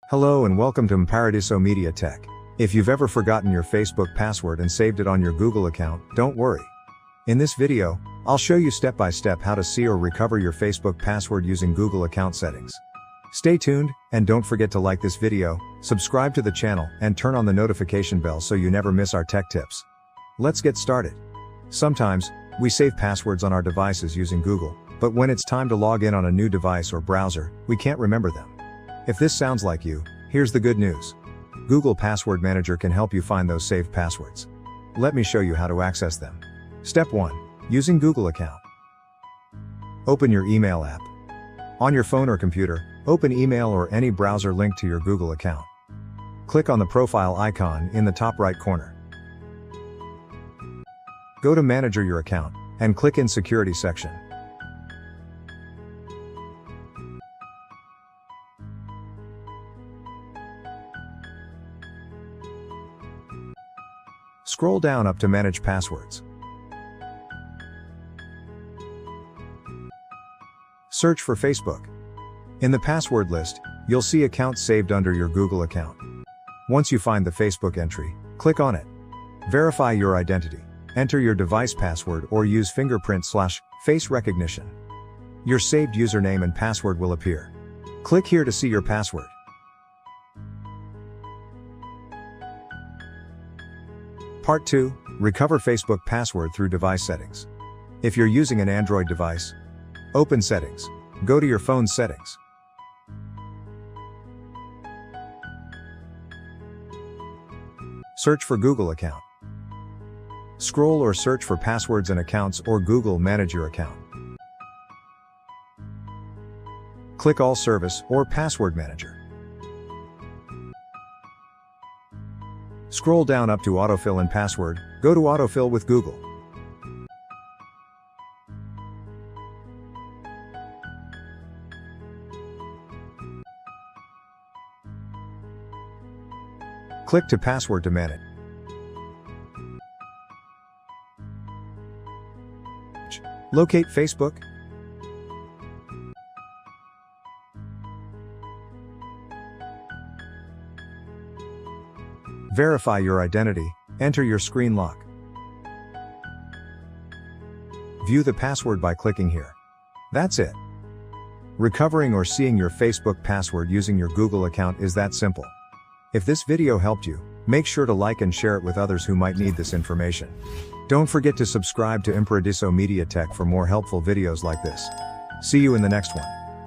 Hello and welcome to Mapendekezo Media Tech. If you've ever forgotten your Facebook password and saved it on your Google account, don't worry. In this video, I'll show you step by step how to see or recover your Facebook password using Google account settings. Stay tuned, and don't forget to like this video, subscribe to the channel, and turn on the notification bell so you never miss our tech tips. Let's get started. Sometimes, we save passwords on our devices using Google, but when it's time to log in on a new device or browser, we can't remember them. If this sounds like you, here's the good news. Google Password Manager can help you find those saved passwords. Let me show you how to access them. Step 1. Using Google account. Open your email app. On your phone or computer, open email or any browser linked to your Google account. Click on the profile icon in the top right corner. Go to Manager your account, and click in Security section. Scroll down up to Manage Passwords. Search for Facebook. In the password list, you'll see accounts saved under your Google account. Once you find the Facebook entry, click on it. Verify your identity. Enter your device password or use fingerprint/face recognition. Your saved username and password will appear. Click here to see your password. Part 2. Recover Facebook password through device settings. If you're using an Android device, open Settings. Go to your phone's settings. Search for Google account. Scroll or search for passwords and accounts or Google Manage your account. Click All Service or Password Manager. Scroll down up to Autofill and Password, go to Autofill with Google. Click to Password to manage. Locate Facebook. Verify your identity, enter your screen lock. View the password by clicking here. That's it. Recovering or seeing your Facebook password using your Google account is that simple. If this video helped you, make sure to like and share it with others who might need this information. Don't forget to subscribe to Mapendekezo Media Tech for more helpful videos like this. See you in the next one.